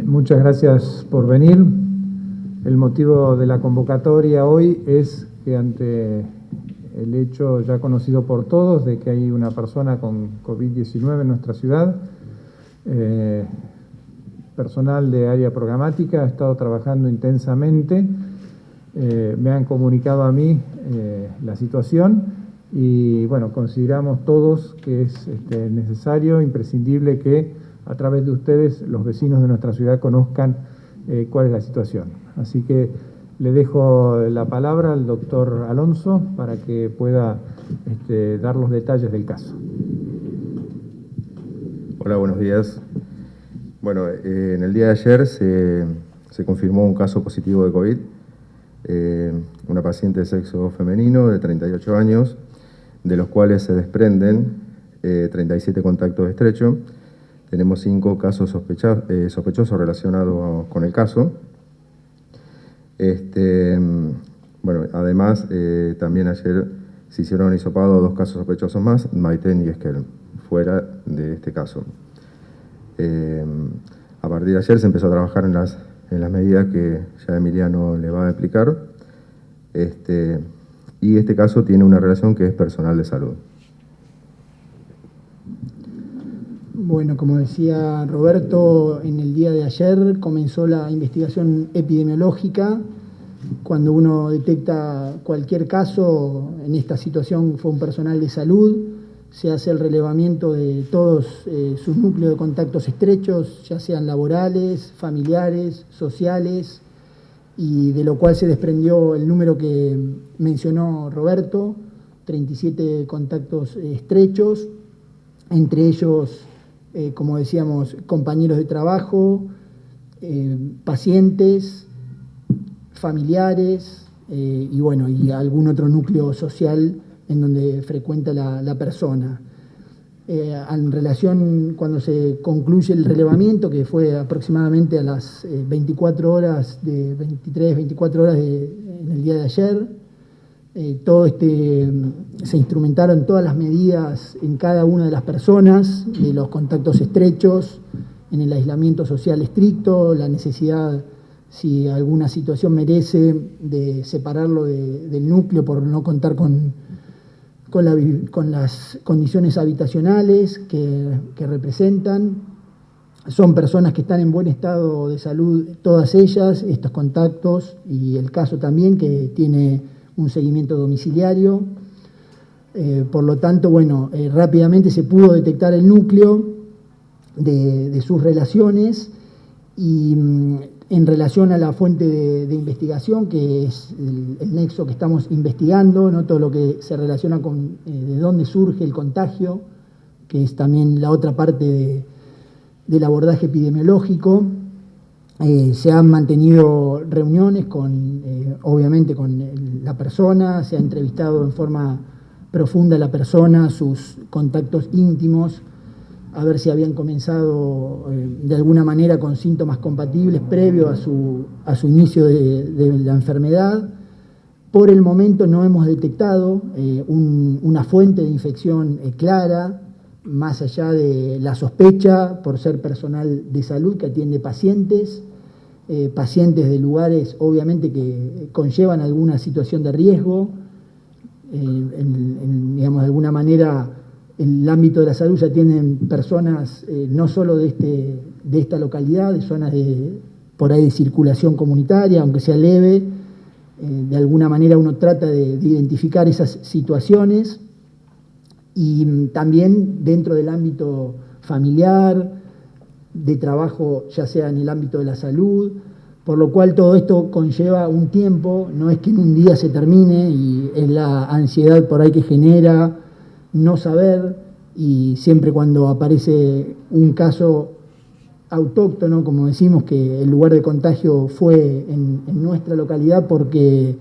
Muchas gracias por venir. El motivo de la convocatoria hoy es que ante el hecho ya conocido por todos de que hay una persona con COVID-19 en nuestra ciudad, personal de área programática ha estado trabajando intensamente. Me han comunicado a mí la situación y bueno, consideramos todos que es necesario, imprescindible que a través de ustedes los vecinos de nuestra ciudad conozcan cuál es la situación. Así que le dejo la palabra al doctor Alonso para que pueda dar los detalles del caso. Hola, buenos días. Bueno, en el día de ayer se confirmó un caso positivo de COVID, una paciente de sexo femenino de 38 años, de los cuales se desprenden 37 contactos estrechos. Tenemos 5 casos sospechosos relacionados con el caso. Bueno, además, también ayer se hicieron hisopados 2 casos sospechosos más, Maitén y Esquel, fuera de este caso. A partir de ayer se empezó a trabajar en las medidas que ya Emiliano le va a explicar. Y este caso tiene una relación que es personal de salud. Bueno, como decía Roberto, en el día de ayer comenzó la investigación epidemiológica. Cuando uno detecta cualquier caso, en esta situación fue un personal de salud, se hace el relevamiento de todos sus núcleos de contactos estrechos, ya sean laborales, familiares, sociales, y de lo cual se desprendió el número que mencionó Roberto, 37 contactos estrechos, entre ellos, como decíamos, compañeros de trabajo, pacientes, familiares y bueno, y algún otro núcleo social en donde frecuenta la persona. En relación, cuando se concluye el relevamiento, que fue aproximadamente a las 24 horas en el día de ayer, se instrumentaron todas las medidas en cada una de las personas, de los contactos estrechos, en el aislamiento social estricto, la necesidad, si alguna situación merece, de separarlo del núcleo por no contar con las condiciones habitacionales que representan. Son personas que están en buen estado de salud, todas ellas, estos contactos, y el caso también que tiene un seguimiento domiciliario. Por lo tanto, bueno, rápidamente se pudo detectar el núcleo de sus relaciones y en relación a la fuente de investigación, que es el nexo que estamos investigando, ¿no? Todo lo que se relaciona con de dónde surge el contagio, que es también la otra parte del abordaje epidemiológico. Se han mantenido reuniones obviamente con la persona, se ha entrevistado en forma profunda a la persona, sus contactos íntimos, a ver si habían comenzado de alguna manera con síntomas compatibles previo a su inicio de la enfermedad. Por el momento no hemos detectado una fuente de infección clara, más allá de la sospecha por ser personal de salud que atiende pacientes de lugares obviamente que conllevan alguna situación de riesgo. Digamos, de alguna manera, en el ámbito de la salud ya tienen personas no solo de esta localidad, de zonas por ahí de circulación comunitaria, aunque sea leve. De alguna manera uno trata de identificar esas situaciones, y también dentro del ámbito familiar, de trabajo, ya sea en el ámbito de la salud, por lo cual todo esto conlleva un tiempo, no es que en un día se termine, y es la ansiedad por ahí que genera no saber, y siempre cuando aparece un caso autóctono, como decimos, que el lugar de contagio fue en nuestra localidad porque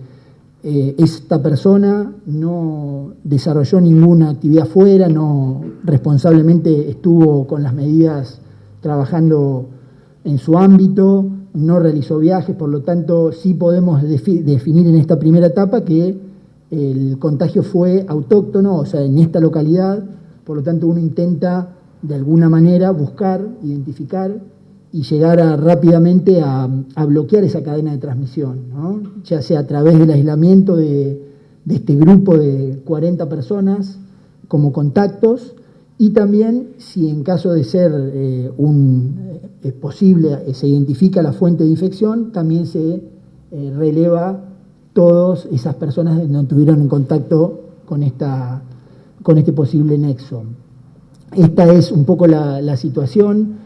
esta persona no desarrolló ninguna actividad fuera, no responsablemente estuvo con las medidas trabajando en su ámbito, no realizó viajes, por lo tanto sí podemos definir en esta primera etapa que el contagio fue autóctono, o sea, en esta localidad. Por lo tanto uno intenta de alguna manera buscar, identificar y llegar rápidamente a bloquear esa cadena de transmisión, ¿no? Ya sea a través del aislamiento de este grupo de 40 personas como contactos, y también si en caso de ser posible, se identifica la fuente de infección, también se releva todas esas personas que no estuvieron en contacto con este posible nexo. Esta es un poco la situación.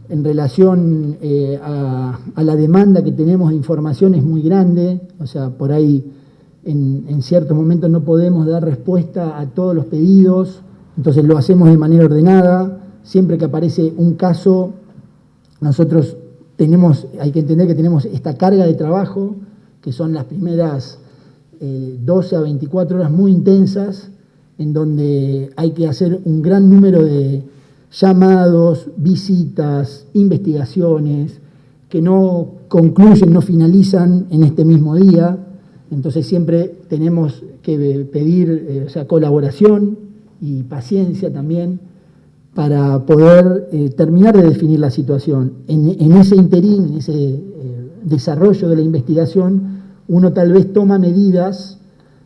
En relación a la demanda que tenemos de información es muy grande, o sea, por ahí en ciertos momentos no podemos dar respuesta a todos los pedidos, entonces lo hacemos de manera ordenada. Siempre que aparece un caso, nosotros hay que entender que tenemos esta carga de trabajo, que son las primeras 12 a 24 horas muy intensas, en donde hay que hacer un gran número de llamados, visitas, investigaciones, que no concluyen, no finalizan en este mismo día. Entonces siempre tenemos que pedir colaboración y paciencia también para poder terminar de definir la situación. En ese interín, en ese desarrollo de la investigación, uno tal vez toma medidas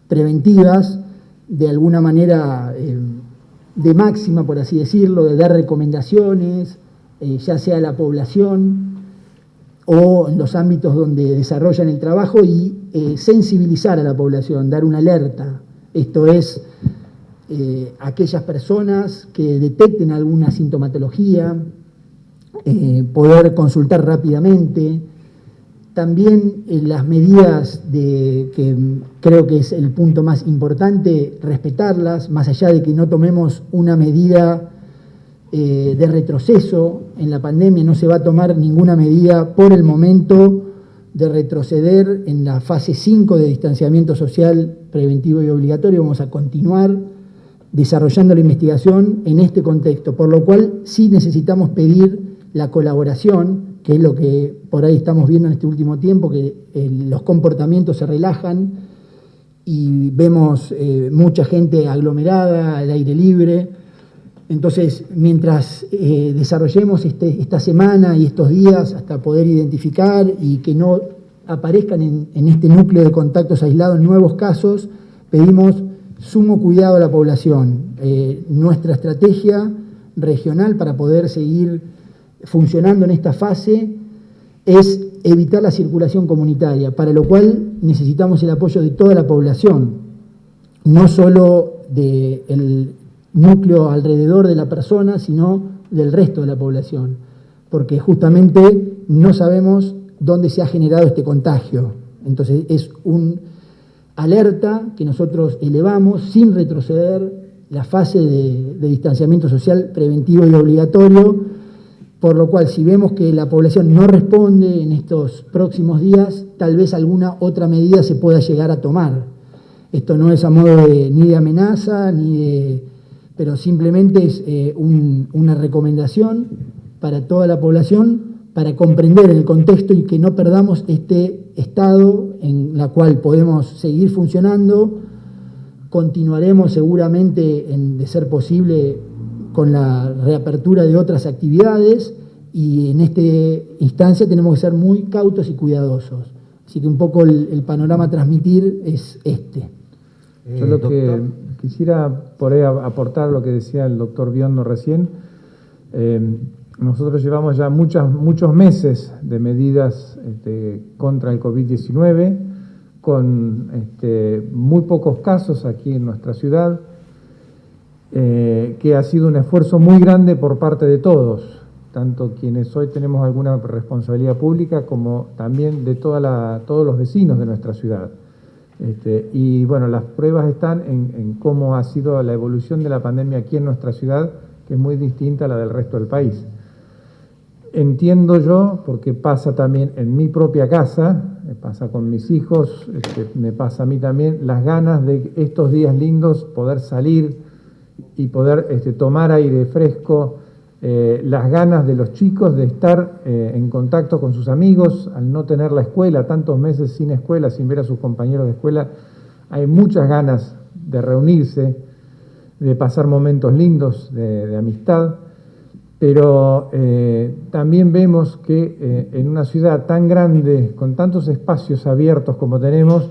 preventivas de alguna manera de máxima, por así decirlo, de dar recomendaciones, ya sea a la población o en los ámbitos donde desarrollan el trabajo, y sensibilizar a la población, dar una alerta. Esto es, aquellas personas que detecten alguna sintomatología, poder consultar rápidamente. También las medidas que creo que es el punto más importante, respetarlas, más allá de que no tomemos una medida de retroceso en la pandemia. No se va a tomar ninguna medida por el momento de retroceder en la fase 5 de distanciamiento social preventivo y obligatorio. Vamos a continuar desarrollando la investigación en este contexto, por lo cual sí necesitamos pedir la colaboración, que es lo que por ahí estamos viendo en este último tiempo, que los comportamientos se relajan y vemos mucha gente aglomerada, al aire libre. Entonces, mientras desarrollemos esta semana y estos días hasta poder identificar y que no aparezcan en este núcleo de contactos aislados nuevos casos, pedimos sumo cuidado a la población. Nuestra estrategia regional para poder seguir funcionando en esta fase es evitar la circulación comunitaria, para lo cual necesitamos el apoyo de toda la población, no solo del núcleo alrededor de la persona, sino del resto de la población, porque justamente no sabemos dónde se ha generado este contagio. Entonces es un alerta que nosotros elevamos sin retroceder la fase de distanciamiento social preventivo y obligatorio, por lo cual si vemos que la población no responde en estos próximos días, tal vez alguna otra medida se pueda llegar a tomar. Esto no es a modo ni de amenaza, pero simplemente es una recomendación para toda la población, para comprender el contexto y que no perdamos este estado en la cual podemos seguir funcionando. Continuaremos seguramente, de ser posible, con la reapertura de otras actividades, y en esta instancia tenemos que ser muy cautos y cuidadosos. Así que un poco el panorama a transmitir es este. Yo lo que quisiera por ahí aportar lo que decía el doctor Biondo recién. Nosotros llevamos ya muchos meses de medidas contra el COVID-19, con muy pocos casos aquí en nuestra ciudad, que ha sido un esfuerzo muy grande por parte de todos, tanto quienes hoy tenemos alguna responsabilidad pública como también de todos los vecinos de nuestra ciudad. Y bueno, las pruebas están en cómo ha sido la evolución de la pandemia aquí en nuestra ciudad, que es muy distinta a la del resto del país. Entiendo yo, porque pasa también en mi propia casa, me pasa con mis hijos, me pasa a mí también, las ganas de estos días lindos poder salir y poder tomar aire fresco, las ganas de los chicos de estar en contacto con sus amigos, al no tener la escuela, tantos meses sin escuela, sin ver a sus compañeros de escuela, hay muchas ganas de reunirse, de pasar momentos lindos de amistad. pero también vemos que en una ciudad tan grande, con tantos espacios abiertos como tenemos,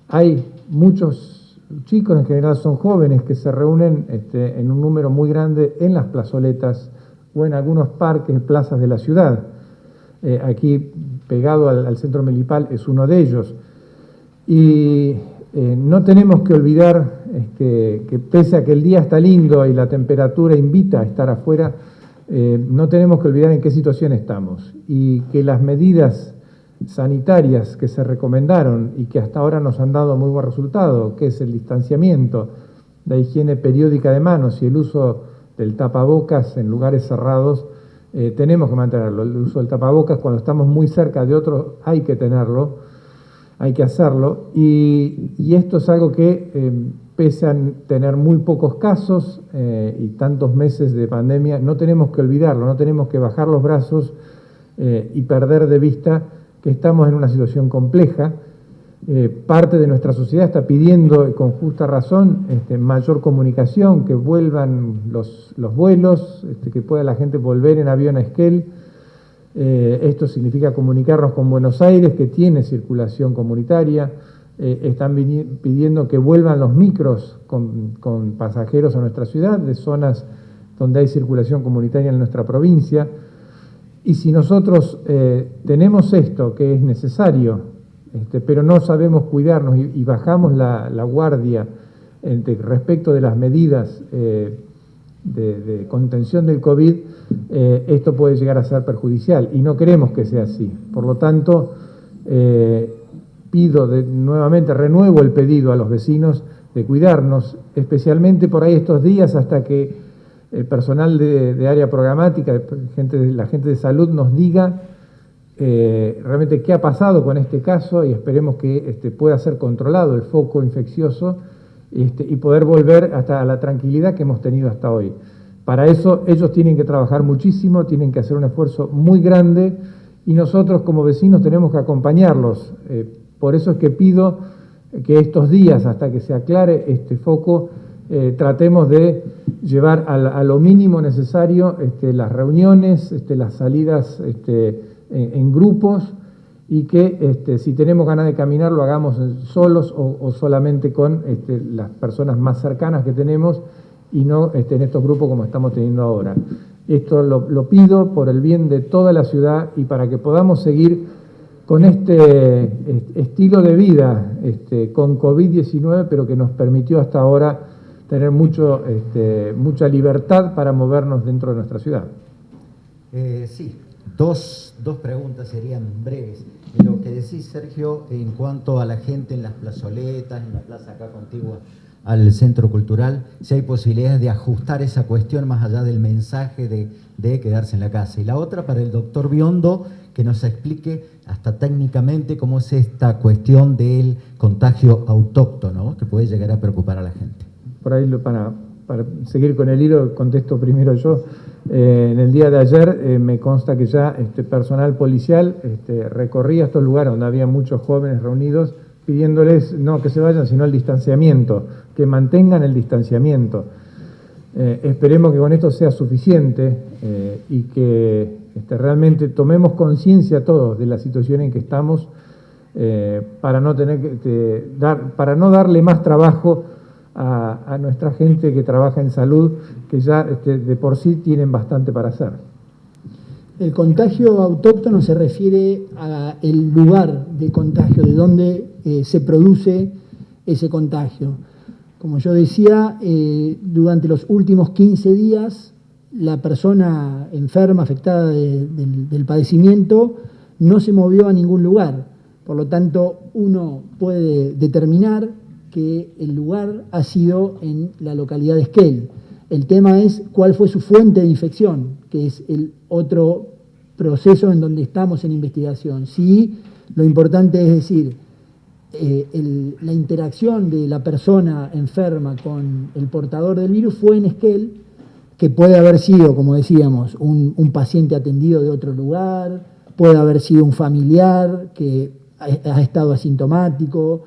hay muchos chicos, en general son jóvenes, que se reúnen en un número muy grande en las plazoletas o en algunos parques, plazas de la ciudad. Aquí, pegado al centro Melipal, es uno de ellos. Y no tenemos que olvidar que pese a que el día está lindo y la temperatura invita a estar afuera, no tenemos que olvidar en qué situación estamos y que las medidas sanitarias que se recomendaron y que hasta ahora nos han dado muy buen resultado, que es el distanciamiento, la higiene periódica de manos y el uso del tapabocas en lugares cerrados, tenemos que mantenerlo. El uso del tapabocas cuando estamos muy cerca de otros hay que tenerlo, hay que hacerlo, y esto es algo que pese a tener muy pocos casos y tantos meses de pandemia, no tenemos que olvidarlo, no tenemos que bajar los brazos y perder de vista que estamos en una situación compleja. Parte de nuestra sociedad está pidiendo, con justa razón, mayor comunicación, que vuelvan los vuelos, que pueda la gente volver en avión a Esquel. Esto significa comunicarnos con Buenos Aires, que tiene circulación comunitaria. Están pidiendo que vuelvan los micros con pasajeros a nuestra ciudad, de zonas donde hay circulación comunitaria en nuestra provincia. Y si nosotros tenemos esto, que es necesario, pero no sabemos cuidarnos y bajamos la guardia respecto de las medidas de contención del COVID, esto puede llegar a ser perjudicial y no queremos que sea así. Por lo tanto, nuevamente renuevo el pedido a los vecinos de cuidarnos, especialmente por ahí estos días hasta que el personal de área programática, la gente de salud nos diga realmente qué ha pasado con este caso y esperemos que pueda ser controlado el foco infeccioso y poder volver hasta la tranquilidad que hemos tenido hasta hoy. Para eso ellos tienen que trabajar muchísimo, tienen que hacer un esfuerzo muy grande y nosotros como vecinos tenemos que acompañarlos. Por eso es que pido que estos días, hasta que se aclare este foco, tratemos de llevar a lo mínimo necesario las reuniones, las salidas en grupos y que si tenemos ganas de caminar lo hagamos solos o solamente con las personas más cercanas que tenemos y no en estos grupos como estamos teniendo ahora. Esto lo pido por el bien de toda la ciudad y para que podamos seguir con este estilo de vida con COVID-19, pero que nos permitió hasta ahora tener mucha libertad para movernos dentro de nuestra ciudad. Sí, dos preguntas serían breves. Lo que decís, Sergio, en cuanto a la gente en las plazoletas, en la plaza acá contigua al Centro Cultural, si hay posibilidades de ajustar esa cuestión más allá del mensaje de quedarse en la casa. Y la otra para el doctor Biondo, que nos explique hasta técnicamente cómo es esta cuestión del contagio autóctono, que puede llegar a preocupar a la gente. Por ahí, para seguir con el hilo, contesto primero yo. En el día de ayer me consta que ya personal policial recorría estos lugares donde había muchos jóvenes reunidos, pidiéndoles no que se vayan, sino el distanciamiento, que mantengan el distanciamiento. Esperemos que con esto sea suficiente y que realmente tomemos conciencia todos de la situación en que estamos para no tener para no darle más trabajo a nuestra gente que trabaja en salud, que ya de por sí tienen bastante para hacer. El contagio autóctono se refiere al lugar de contagio, de donde se produce ese contagio. Como yo decía, durante los últimos 15 días, la persona enferma, afectada del padecimiento, no se movió a ningún lugar. Por lo tanto, uno puede determinar que el lugar ha sido en la localidad de Esquel. El tema es cuál fue su fuente de infección, que es el otro proceso en donde estamos en investigación. Sí, lo importante es decir, la interacción de la persona enferma con el portador del virus fue en Esquel, que puede haber sido, como decíamos, un paciente atendido de otro lugar, puede haber sido un familiar que ha estado asintomático,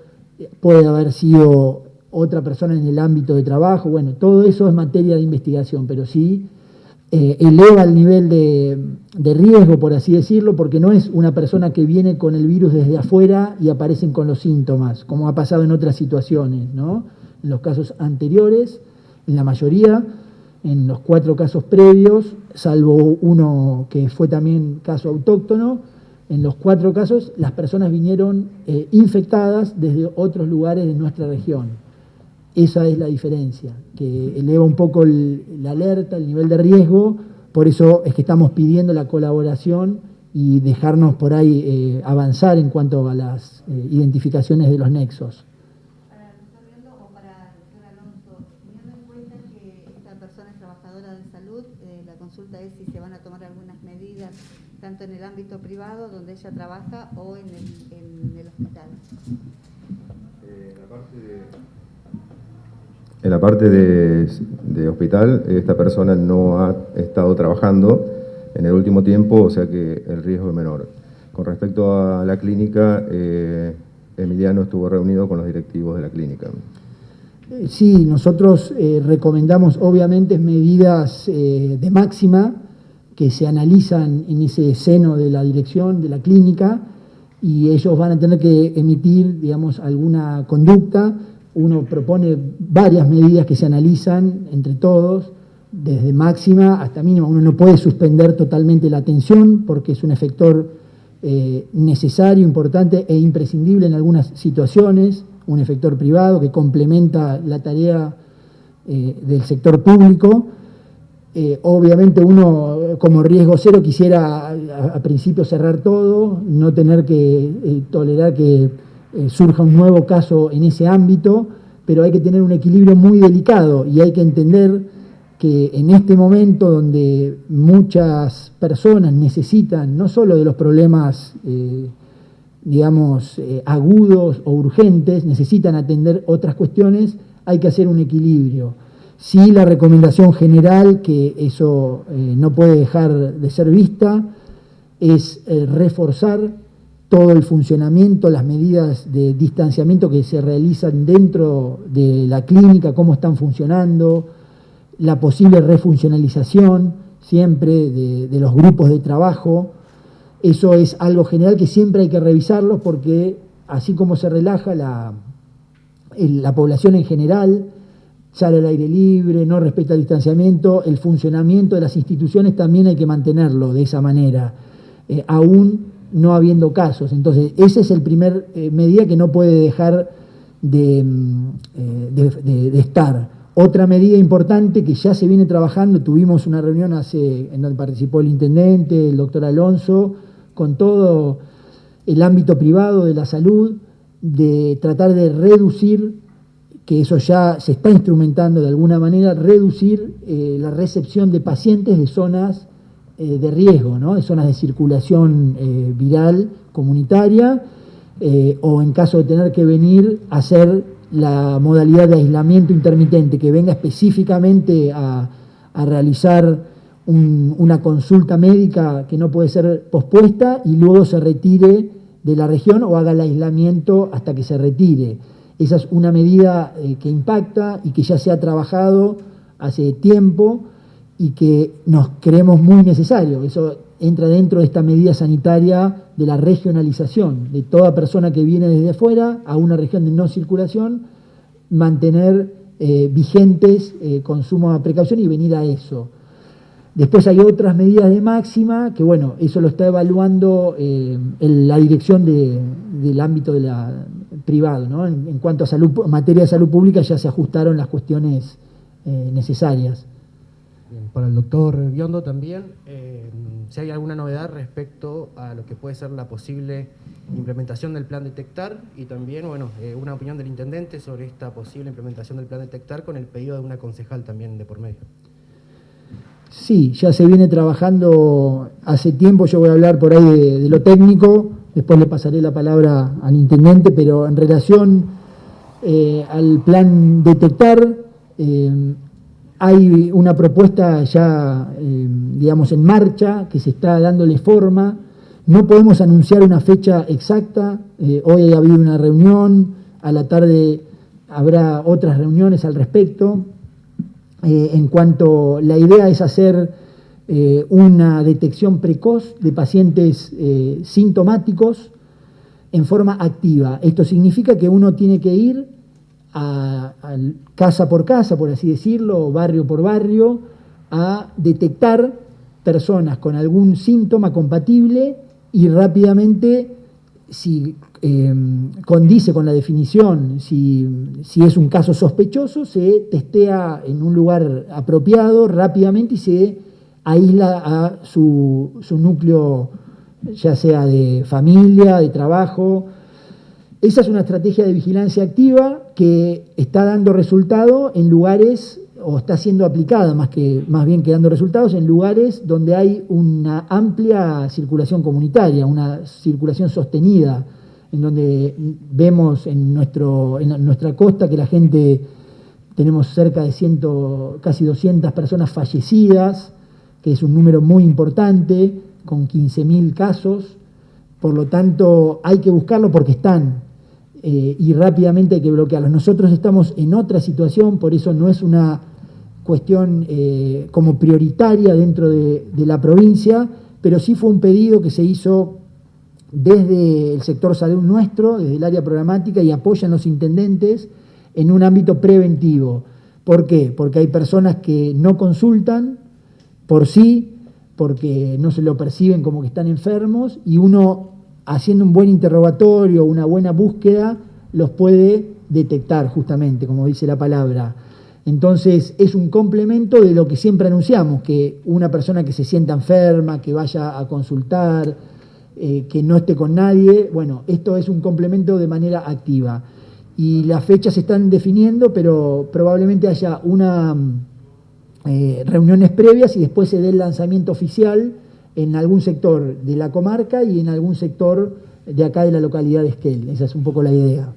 puede haber sido otra persona en el ámbito de trabajo. Bueno, todo eso es materia de investigación, pero sí eleva el nivel de riesgo, por así decirlo, porque no es una persona que viene con el virus desde afuera y aparecen con los síntomas, como ha pasado en otras situaciones, ¿no? En los casos anteriores, en la mayoría, en los 4 casos previos, salvo uno que fue también caso autóctono, en los 4 casos las personas vinieron infectadas desde otros lugares de nuestra región. Esa es la diferencia, que eleva un poco la alerta, el nivel de riesgo, por eso es que estamos pidiendo la colaboración y dejarnos por ahí avanzar en cuanto a las identificaciones de los nexos. Para el doctor Biondo o para el doctor Alonso, teniendo en cuenta que esta persona es trabajadora de salud, la consulta es si se van a tomar algunas medidas, tanto en el ámbito privado, donde ella trabaja, o en el hospital. En la parte de hospital, esta persona no ha estado trabajando en el último tiempo, o sea que el riesgo es menor. Con respecto a la clínica, Emiliano estuvo reunido con los directivos de la clínica. Sí, nosotros recomendamos obviamente medidas de máxima que se analizan en ese seno de la dirección de la clínica y ellos van a tener que emitir, digamos, alguna conducta. Uno propone varias medidas que se analizan entre todos, desde máxima hasta mínima. Uno no puede suspender totalmente la atención porque es un efector necesario, importante e imprescindible en algunas situaciones, un efector privado que complementa la tarea del sector público. Obviamente uno como riesgo cero quisiera a principio cerrar todo, no tener que tolerar que surja un nuevo caso en ese ámbito, pero hay que tener un equilibrio muy delicado y hay que entender que en este momento donde muchas personas necesitan no solo de los problemas agudos o urgentes, necesitan atender otras cuestiones, hay que hacer un equilibrio. Sí, la recomendación general, que eso no puede dejar de ser vista, es reforzar todo el funcionamiento, las medidas de distanciamiento que se realizan dentro de la clínica, cómo están funcionando, la posible refuncionalización siempre de los grupos de trabajo. Eso es algo general que siempre hay que revisarlo porque así como se relaja la población en general, sale al aire libre, no respeta el distanciamiento, el funcionamiento de las instituciones también hay que mantenerlo de esa manera, aún no habiendo casos. Entonces, ese es el primer medida que no puede dejar de estar. Otra medida importante que ya se viene trabajando, tuvimos una reunión en donde participó el intendente, el doctor Alonso, con todo el ámbito privado de la salud, de tratar de reducir, que eso ya se está instrumentando de alguna manera, reducir la recepción de pacientes de zonas de riesgo, ¿no? De zonas de circulación viral comunitaria, o en caso de tener que venir a hacer la modalidad de aislamiento intermitente, que venga específicamente a realizar una consulta médica que no puede ser pospuesta y luego se retire de la región o haga el aislamiento hasta que se retire. Esa es una medida que impacta y que ya se ha trabajado hace tiempo y que nos creemos muy necesario. Eso entra dentro de esta medida sanitaria de la regionalización, de toda persona que viene desde fuera a una región de no circulación, mantener vigentes consumo de precaución y venir a eso. Después hay otras medidas de máxima, que bueno, eso lo está evaluando la dirección del ámbito privado, ¿no? En cuanto a salud, materia de salud pública ya se ajustaron las cuestiones necesarias. Bien, para el doctor Biondo también, si hay alguna novedad respecto a lo que puede ser la posible implementación del plan Detectar y también, bueno, una opinión del intendente sobre esta posible implementación del plan Detectar con el pedido de una concejal también de por medio. Sí, ya se viene trabajando hace tiempo, yo voy a hablar por ahí de lo técnico, después le pasaré la palabra al intendente, pero en relación al plan Detectar, hay una propuesta ya, en marcha, que se está dándole forma. No podemos anunciar una fecha exacta. Hoy ha habido una reunión, a la tarde habrá otras reuniones al respecto. En cuanto la idea es hacer una detección precoz de pacientes sintomáticos en forma activa. Esto significa que uno tiene que ir a casa por casa, por así decirlo, o barrio por barrio, a detectar personas con algún síntoma compatible y rápidamente, si condice con la definición, si es un caso sospechoso, se testea en un lugar apropiado rápidamente y se aísla a su núcleo, ya sea de familia, de trabajo. Esa es una estrategia de vigilancia activa que está dando resultado en lugares, o está siendo aplicada más bien que dando resultados, en lugares donde hay una amplia circulación comunitaria, una circulación sostenida, en donde vemos en nuestra costa que la gente, tenemos cerca de casi 200 personas fallecidas, que es un número muy importante, con 15.000 casos. Por lo tanto, hay que buscarlo porque están, y rápidamente hay que bloquearlos. Nosotros estamos en otra situación, por eso no es una cuestión como prioritaria dentro de la provincia, pero sí fue un pedido que se hizo desde el sector salud nuestro, desde el área programática, y apoyan los intendentes en un ámbito preventivo. ¿Por qué? Porque hay personas que no consultan por sí, porque no se lo perciben como que están enfermos, y uno, haciendo un buen interrogatorio, una buena búsqueda, los puede detectar justamente, como dice la palabra. Entonces es un complemento de lo que siempre anunciamos, que una persona que se sienta enferma, que vaya a consultar, que no esté con nadie, bueno, esto es un complemento de manera activa. Y las fechas se están definiendo, pero probablemente haya reuniones previas y después se dé el lanzamiento oficial en algún sector de la comarca y en algún sector de acá de la localidad de Esquel. Esa es un poco la idea.